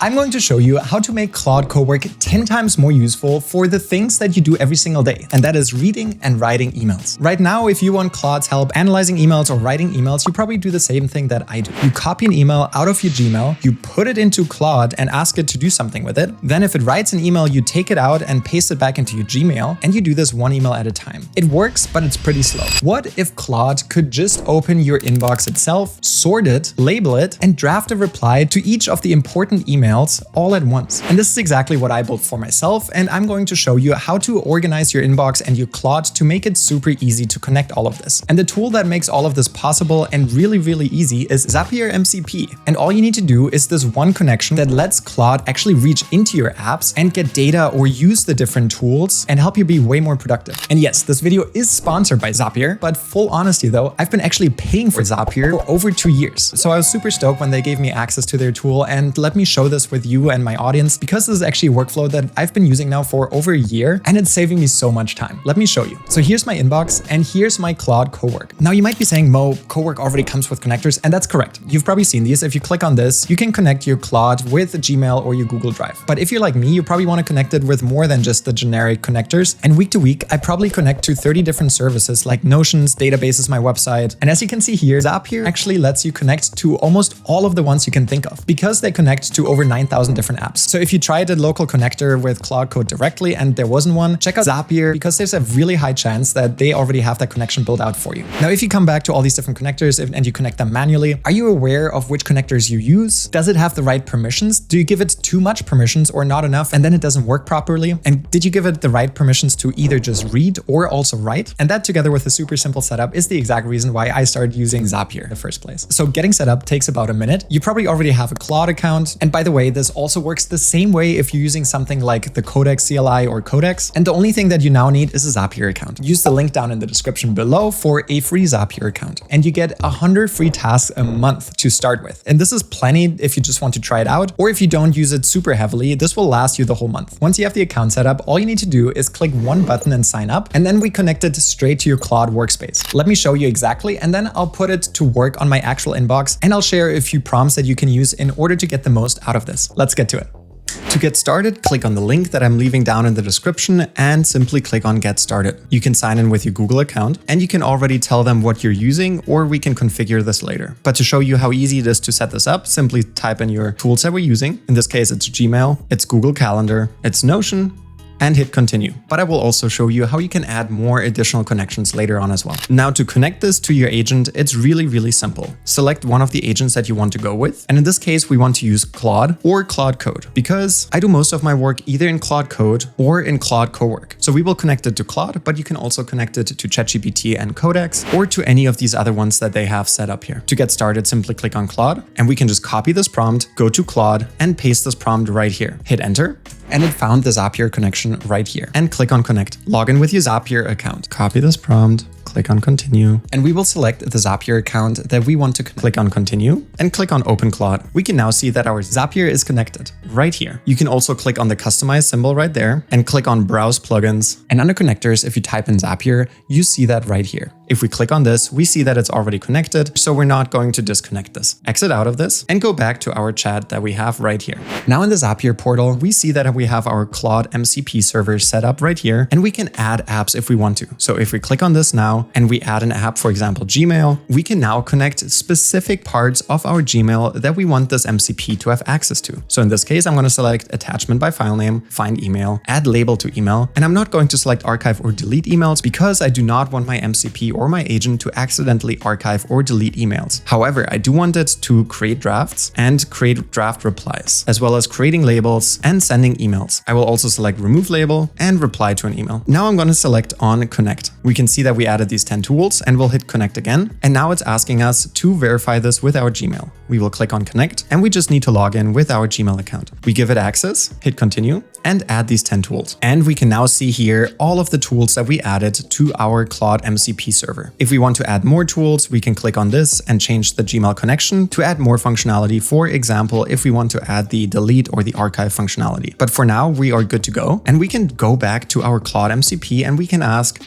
I'm going to show you how to make Claude Cowork 10 times more useful for the things that you do every single day, and that is reading and writing emails. Right now, if you want Claude's help analyzing emails or writing emails, you probably do the same thing that I do. You copy an email out of your Gmail, you put it into Claude and ask it to do something with it. Then if it writes an email, you take it out and paste it back into your Gmail, and you do this one email at a time. It works, but it's pretty slow. What if Claude could just open your inbox itself, sort it, label it, and draft a reply to each of the important emails all at once? And this is exactly what I built for myself, and I'm going to show you how to organize your inbox and your Claude to make it super easy to connect all of this. And the tool that makes all of this possible and really easy is Zapier MCP. And all you need to do is this one connection that lets Claude actually reach into your apps and get data or use the different tools and help you be way more productive. And yes, this video is sponsored by Zapier, but full honesty though, I've been actually paying for Zapier for over 2 years. So I was super stoked when they gave me access to their tool and let me show this with you and my audience, because this is actually a workflow that I've been using now for over a year and it's saving me so much time. Let me show you. So here's my inbox and here's my Claude Cowork. Now you might be saying, Mo, Cowork already comes with connectors, and that's correct. You've probably seen these. If you click on this, you can connect your Claude with Gmail or your Google Drive. But if you're like me, you probably want to connect it with more than just the generic connectors. And week to week, I probably connect to 30 different services like Notions, databases, my website. And as you can see here, Zapier actually lets you connect to almost all of the ones you can think of, because they connect to over 9,000 different apps. So if you tried a local connector with Claude Code directly and there wasn't one, check out Zapier, because there's a really high chance that they already have that connection built out for you. Now, if you come back to all these different connectors and you connect them manually, are you aware of which connectors you use? Does it have the right permissions? Do you give it too much permissions or not enough and then it doesn't work properly? And did you give it the right permissions to either just read or also write? And that, together with a super simple setup, is the exact reason why I started using Zapier in the first place. So getting set up takes about a minute. You probably already have a Claude account. And by the way, this also works the same way if you're using something like the Codex CLI or Codex. And the only thing that you now need is a Zapier account. Use the link down in the description below for a free Zapier account. And you get 100 free tasks a month to start with. And this is plenty if you just want to try it out, or if you don't use it super heavily, this will last you the whole month. Once you have the account set up, all you need to do is click one button and sign up, and then we connect it straight to your Claude workspace. Let me show you exactly, and then I'll put it to work on my actual inbox, and I'll share a few prompts that you can use in order to get the most out of this. Let's get to it. To get started, click on the link that I'm leaving down in the description and simply click on Get Started. You can sign in with your Google account and you can already tell them what you're using, or we can configure this later. But to show you how easy it is to set this up, simply type in your tools that we're using. In this case, it's Gmail, it's Google Calendar, it's Notion, and hit continue. But I will also show you how you can add more additional connections later on as well. Now, to connect this to your agent, it's really simple. Select one of the agents that you want to go with. And in this case, we want to use Claude or Claude Code, because I do most of my work either in Claude Code or in Claude Cowork. So we will connect it to Claude, but you can also connect it to ChatGPT and Codex, or to any of these other ones that they have set up here. To get started, simply click on Claude, and we can just copy this prompt, go to Claude, and paste this prompt right here. Hit enter. And it found the Zapier connection right here. And click on connect. Log in with your Zapier account. Copy this prompt. Click on continue, and we will select the Zapier account that we want to click on continue and click on open Claude. We can now see that our Zapier is connected right here. You can also click on the customize symbol right there and click on browse plugins. And under connectors, if you type in Zapier, you see that right here. If we click on this, we see that it's already connected, so we're not going to disconnect this. Exit out of this and go back to our chat that we have right here. Now in the Zapier portal, we see that we have our Claude MCP server set up right here, and we can add apps if we want to. So if we click on this now and we add an app, for example, Gmail, we can now connect specific parts of our Gmail that we want this MCP to have access to. So in this case, I'm going to select attachment by file name, find email, add label to email, and I'm not going to select archive or delete emails because I do not want my MCP or my agent to accidentally archive or delete emails. However, I do want it to create drafts and create draft replies, as well as creating labels and sending emails. I will also select remove label and reply to an email. Now I'm going to select on connect. We can see that we added these 10 tools, and we'll hit connect again. And now it's asking us to verify this with our Gmail. We will click on connect, and we just need to log in with our Gmail account. We give it access, hit continue, and add these 10 tools. And we can now see here all of the tools that we added to our Claude MCP server. If we want to add more tools, we can click on this and change the Gmail connection to add more functionality. For example, if we want to add the delete or the archive functionality. But for now, we are good to go. And we can go back to our Claude MCP and we can ask,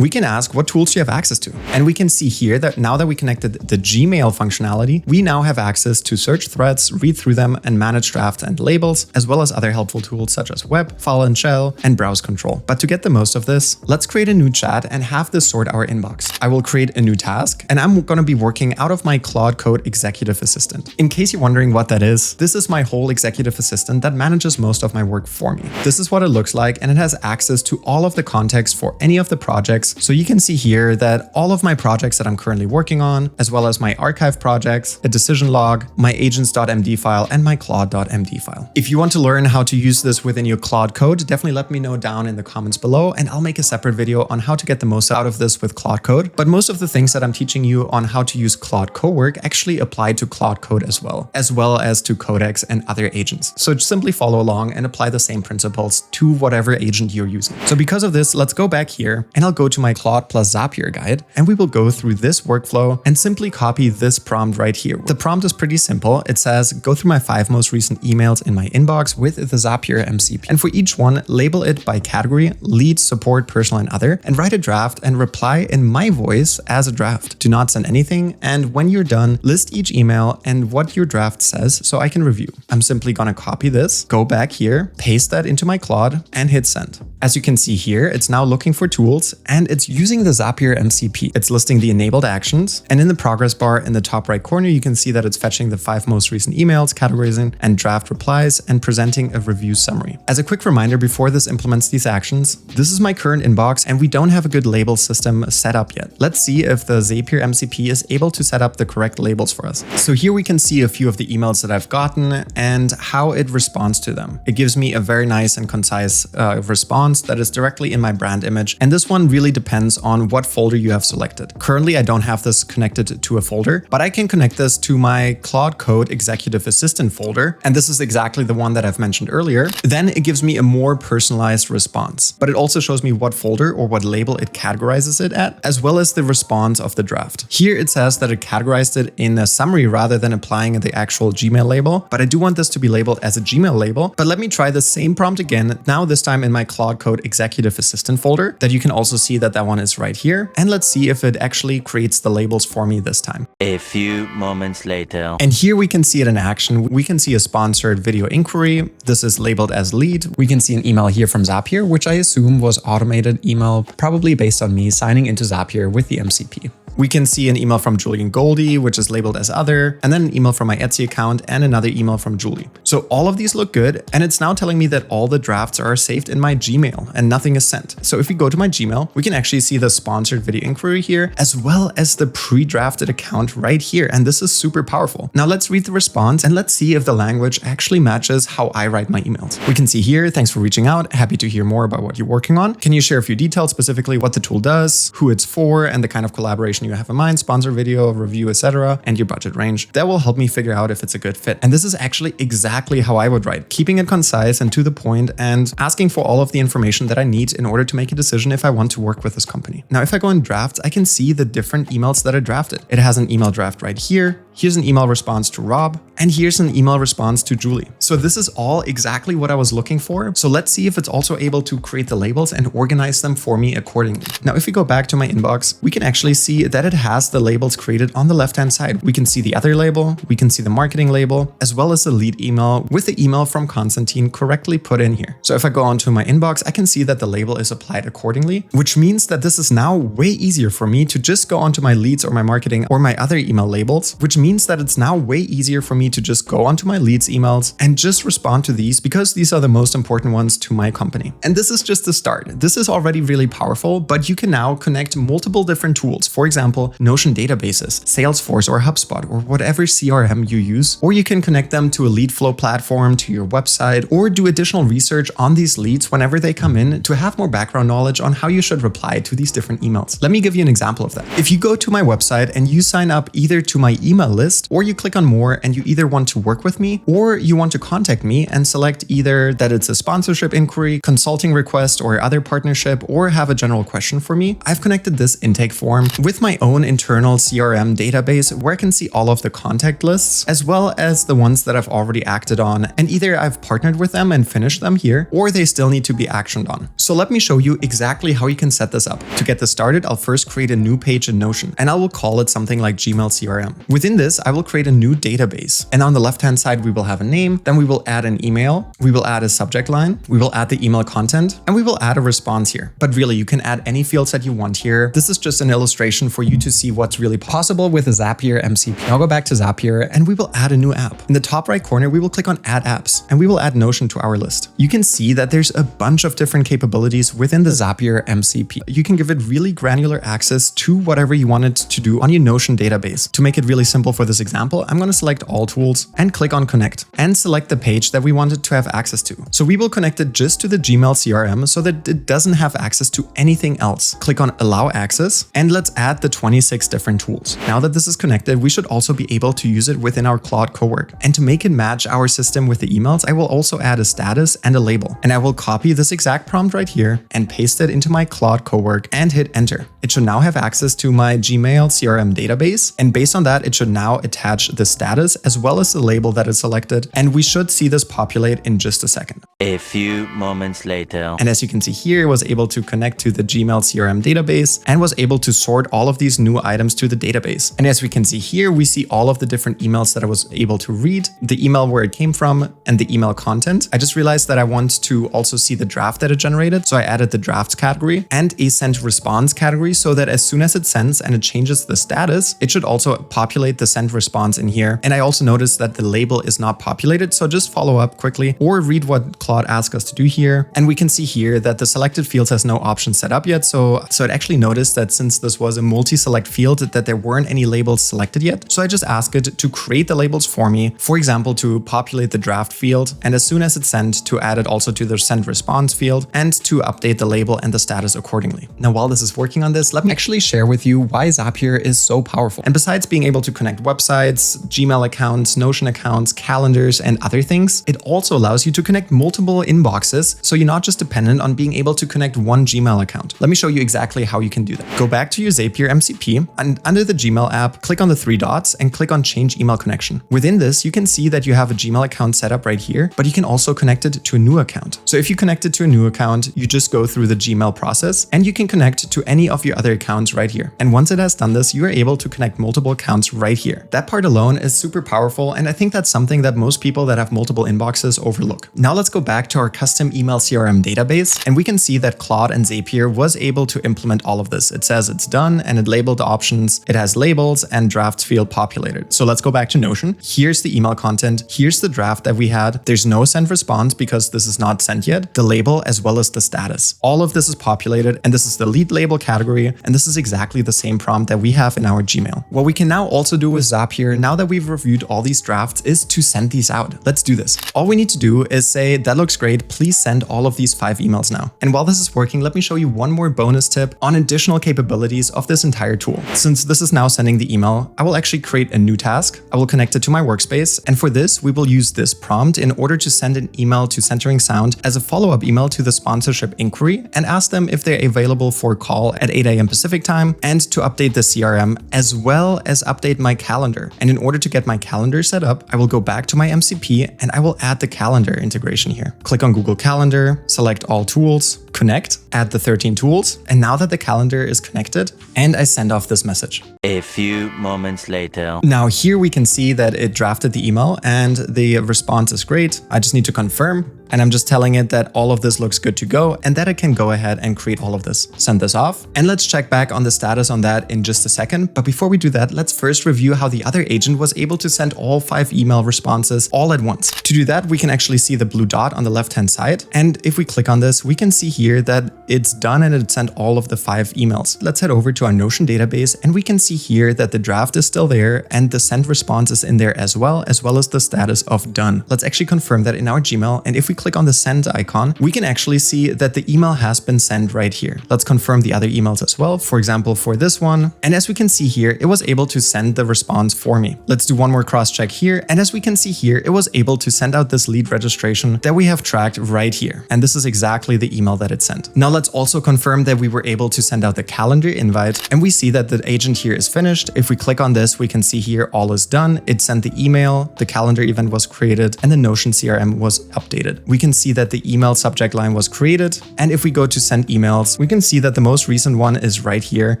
we can ask what tools do you have access to. And we can see here that now that we connected the Gmail functionality, we now have access to search threads, read through them, and manage drafts and labels, as well as other helpful tools such as web, file and shell, and browse control. But to get the most of this, let's create a new chat and have this sort our inbox. I will create a new task, and I'm going to be working out of my Claude Code Executive Assistant. In case you're wondering what that is, this is my whole executive assistant that manages most of my work for me. This is what it looks like, and it has access to all of the context for any of the projects. So you can see here that all of my projects that I'm currently working on, as well as my archive projects, a decision log, my agents.md file, and my claude.md file. If you want to learn how to use this within your Claude Code, definitely let me know down in the comments below, and I'll make a separate video on how to get the most out of this with Claude Code. But most of the things that I'm teaching you on how to use Claude Cowork actually apply to Claude Code as well as to Codex and other agents. So just simply follow along and apply the same principles to whatever agent you're using. So because of this, let's go back here and I'll go to my Claude plus Zapier guide, and we will go through this workflow and simply copy this prompt right here. The prompt is pretty simple. It says, go through my 5 most recent emails in my inbox with the Zapier MCP. And for each one, label it by category, lead, support, personal, and other, and write a draft and reply in my voice as a draft. Do not send anything. And when you're done, list each email and what your draft says so I can review. I'm simply going to copy this, go back here, paste that into my Claude, and hit send. As you can see here, it's now looking for tools and it's using the Zapier MCP. It's listing the enabled actions, and in the progress bar in the top right corner, you can see that it's fetching the 5 most recent emails, categorizing and draft replies, and presenting a review summary. As a quick reminder, before this implements these actions, this is my current inbox and we don't have a good label system set up yet. Let's see if the Zapier MCP is able to set up the correct labels for us. So here we can see a few of the emails that I've gotten and how it responds to them. It gives me a very nice and concise response that is directly in my brand image. And this one really depends on what folder you have selected. Currently, I don't have this connected to a folder, but I can connect this to my Claude Code Executive Assistant folder. And this is exactly the one that I've mentioned earlier. Then it gives me a more personalized response, but it also shows me what folder or what label it categorizes it at, as well as the response of the draft. Here it says that it categorized it in a summary rather than applying the actual Gmail label, but I do want this to be labeled as a Gmail label. But let me try the same prompt again, now this time in my Claude Code Executive Assistant folder, that you can also see that that one is right here. And let's see if it actually creates the labels for me this time. A few moments later. And here we can see it in action. We can see a sponsored video inquiry. This is labeled as lead. We can see an email here from Zapier, which I assume was automated email, probably based on me signing into Zapier with the MCP. We can see an email from Julian Goldie, which is labeled as other, and then an email from my Etsy account and another email from Julie. So all of these look good, and it's now telling me that all the drafts are saved in my Gmail and nothing is sent. So if we go to my Gmail, we can actually see the sponsored video inquiry here, as well as the pre-drafted account right here. And this is super powerful. Now let's read the response and let's see if the language actually matches how I write my emails. We can see here, thanks for reaching out. Happy to hear more about what you're working on. Can you share a few details, specifically what the tool does, who it's for, and the kind of collaboration you have in mind, sponsor video, review, etc., and your budget range. That will help me figure out if it's a good fit. And this is actually exactly how I would write, keeping it concise and to the point and asking for all of the information that I need in order to make a decision if I want to work with this company. Now, if I go in drafts, I can see the different emails that I drafted. It has an email draft right here. Here's an email response to Rob, and here's an email response to Julie. So this is all exactly what I was looking for. So let's see if it's also able to create the labels and organize them for me accordingly. Now, if we go back to my inbox, we can actually see that it has the labels created on the left-hand side. We can see the other label, we can see the marketing label, as well as the lead email with the email from Konstantin correctly put in here. So if I go onto my inbox, I can see that the label is applied accordingly, which means that this is now way easier for me to just go onto my leads or my marketing or my other email labels, which means that it's now way easier for me to just go onto my leads emails and just respond to these because these are the most important ones to my company. And this is just the start. This is already really powerful, but you can now connect multiple different tools. For example, Notion databases, Salesforce or HubSpot or whatever CRM you use, or you can connect them to a lead flow platform, to your website, or do additional research on these leads whenever they come in to have more background knowledge on how you should reply to these different emails. Let me give you an example of that. If you go to my website and you sign up either to my email list, or you click on more and you either want to work with me or you want to contact me and select either that it's a sponsorship inquiry, consulting request, or other partnership, or have a general question for me, I've connected this intake form with my own internal CRM database where I can see all of the contact lists as well as the ones that I've already acted on, and either I've partnered with them and finished them here, or they still need to be actioned on. So let me show you exactly how you can set this up. To get this started, I'll first create a new page in Notion, and I will call it something like Gmail CRM. Within this, I will create a new database, and on the left-hand side, we will have a name, then we will add an email, we will add a subject line, we will add the email content, and we will add a response here. But really, you can add any fields that you want here. This is just an illustration for you to see what's really possible with the Zapier MCP. I'll go back to Zapier, and we will add a new app. In the top right corner, we will click on Add Apps, and we will add Notion to our list. You can see that there's a bunch of different capabilities within the Zapier MCP. You can give it really granular access to whatever you want it to do on your Notion database. To make it really simple for this example, I'm going to select All Tools and click on Connect and select the page that we wanted to have access to. So we will connect it just to the Gmail CRM so that it doesn't have access to anything else. Click on Allow Access and let's add the 26 different tools. Now that this is connected, we should also be able to use it within our Claude Cowork. And to make it match our system with the emails, I will also add a status and a label. And I will copy this exact prompt right here and paste it into my Claude Cowork and hit enter. It should now have access to my Gmail CRM database. And based on that, it should now attach the status as well as the label that is selected. And we should see this populate in just a second. A few moments later. And as you can see here, was able to connect to the Gmail CRM database and was able to sort all of these new items to the database. And as we can see here, we see all of the different emails that I was able to read, the email where it came from, and the email content. I just realized that I want to also see the draft that it generated. So I added the drafts category and a sent response category so that as soon as it sends and it changes the status, it should also populate the sent response in here. And I also noticed that the label is not populated. So just follow up quickly or read what Claude asked us to do here. And we can see here that the selected fields has no option set up yet. So it actually noticed that since this was a multi-select field, that there weren't any labels selected yet. So I just asked it to create the labels for me, for example, to populate the draft field. And as soon as it's sent, to add it also to the send response field and to update the label and the status accordingly. Now, while this is working on this, let me actually share with you why Zapier is so powerful. And besides being able to connect websites, Gmail accounts, Notion accounts, calendars, and other things, it also allows you to connect multiple inboxes. So you're not just dependent on being able to connect one Gmail account. Let me show you exactly how you can do that. Go back to your Zapier MCP and under the Gmail app, click on the three dots and click on Change Email Connection. Within this, you can see that you have a Gmail account set up right here, but you can also connect it to a new account. So if you connect it to a new account, you just go through the Gmail process and you can connect to any of your other accounts right here. And once it has done this, you are able to connect multiple accounts right here. That part alone is super powerful. And I think that's something that most people that have multiple inboxes overlook. Now let's go back to our custom email CRM database. And we can see that Claude and Zapier was able to implement all of this. It says it's done and it labeled the options. It has labels and drafts field populated. So let's go back to Notion. Here's the email content. Here's the draft that we had. There's no send response because this is not sent yet. The label as well as the status. All of this is populated and this is the lead label category. And this is exactly the same prompt that we have in our Gmail. What we can now also do with Zapier, now that we've reviewed all these drafts, is to send these out. Let's do this. All we need to do is say, that looks great. Please send all of these 5 emails now. And while this is working, let me show you one more bonus tip on additional capabilities of this entire tool. Since this is now sending the email, I will actually create a new task. I will connect it to my workspace. And for this, we will use this prompt in order to send an email to Centering Sound as a follow-up email to the sponsorship inquiry and ask them if they're available for a call at 8 a.m. Pacific time and to update the CRM as well as update my calendar. And in order to get my calendar set up, I will go back to my MCP and I will add the calendar integration here. Click on Google Calendar, select all tools, connect, add the 13 tools. And now that the calendar is connected, and I send off this message. A few moments later. Now here we can see that it drafted the email and the response is great. I just need to confirm. And I'm just telling it that all of this looks good to go and that it can go ahead and create all of this. Send this off. And let's check back on the status on that in just a second. But before we do that, let's first review how the other agent was able to send all 5 email responses all at once. To do that, we can actually see the blue dot on the left-hand side. And if we click on this, we can see here that it's done and it sent all of the 5 emails. Let's head over to our Notion database and we can see here that the draft is still there and the sent response is in there as well as the status of done. Let's actually confirm that in our Gmail, and if we click on the send icon, we can actually see that the email has been sent right here. Let's confirm the other emails as well, for example for this one, and as we can see here, it was able to send the response for me. Let's do one more cross check here, and as we can see here, it was able to send out this lead registration that we have tracked right here, and this is exactly the email that it sent. Now let's also confirm that we were able to send out the calendar invite, and we see that the agent here is finished. If we click on this, we can see here all is done. It sent the email, the calendar event was created, and the Notion CRM was updated. We can see that the email subject line was created, and if we go to send emails, we can see that the most recent one is right here,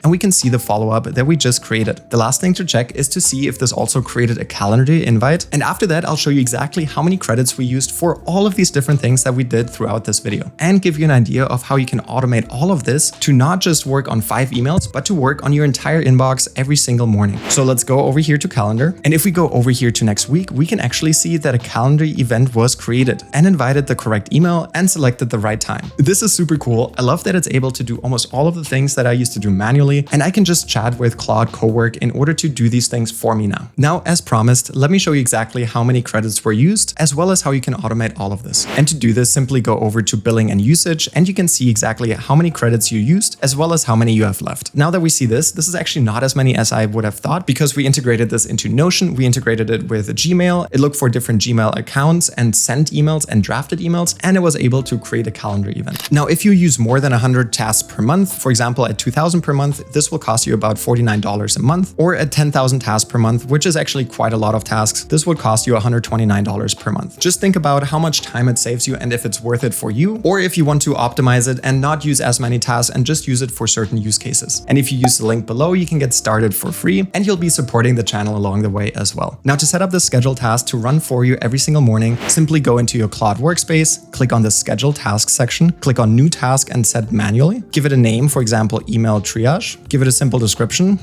and we can see the follow-up that we just created. The last thing to check is to see if this also created a calendar invite, and after that I'll show you exactly how many credits we used for all of these different things that we did throughout this video, and give you an idea of how you can automate all of this to not just work on 5 emails, but to work on your entire inbox every single morning. So let's go over here to calendar, and if we go over here to next week, we can actually see that a calendar event was created and invited the correct email and selected the right time. This is super cool. I love that it's able to do almost all of the things that I used to do manually, and I can just chat with Claude Cowork in order to do these things for me now. Now, as promised, let me show you exactly how many credits were used, as well as how you can automate all of this. And to do this, simply go over to billing and usage, and you can see exactly how many credits you used, as well as how many you have left. Now that we see this is actually not as many as I would have thought, because we integrated this into Notion, we integrated it with Gmail, it looked for different Gmail accounts and sent emails and drafted emails, and it was able to create a calendar event. Now, if you use more than 100 tasks per month, for example, at 2,000 per month, this will cost you about $49 a month, or at 10,000 tasks per month, which is actually quite a lot of tasks, this would cost you $129 per month. Just think about how much time it saves you and if it's worth it for you, or if you want to optimize it and not use as many tasks and just use it for certain use cases. And if you use the link below, you can get started for free, and you'll be supporting the channel along the way as well. Now, to set up the schedule task to run for you every single morning, simply go into your Claude workspace, click on the schedule task section, click on new task and set manually. Give it a name, for example, email triage. Give it a simple description.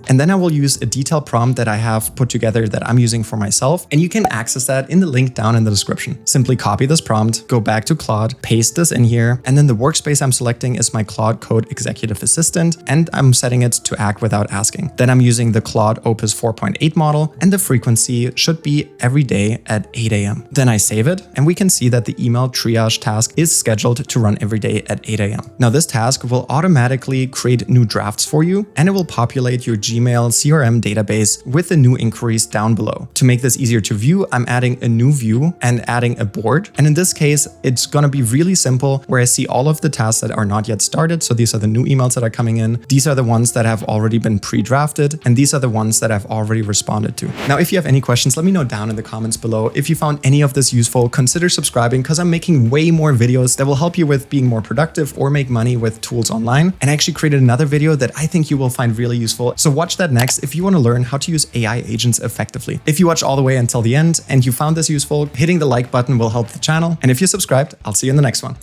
And then I will use a detailed prompt that I have put together that I'm using for myself. And you can access that in the link down in the description. Simply copy this prompt, go back to Claude, paste this in here. And then the workspace I'm selecting is my Claude Code Executive Assistant. And I'm setting it to act without asking. Then I'm using the Claude Opus 4.8 model, and the frequency should be every day at 8 a.m. Then I save it, and we can see that the email triage task is scheduled to run every day at 8 a.m. Now this task will automatically create new drafts for you, and it will populate your Gmail CRM database with the new inquiries down below. To make this easier to view, I'm adding a new view and adding a board. And in this case, it's going to be really simple, where I see all of the tasks that are not yet started. So these are the new emails that are coming in. These are the ones that have already been pre-drafted, and these are the ones that I've already responded to. Now, if you have any questions, let me know down in the comments below. If you found any of this useful, consider subscribing, because I'm making way more videos that will help you with being more productive or make money with tools online. And I actually created another video that I think you will find really useful. So watch that next if you want to learn how to use AI agents effectively. If you watch all the way until the end and you found this useful, hitting the like button will help the channel. And if you're subscribed, I'll see you in the next one.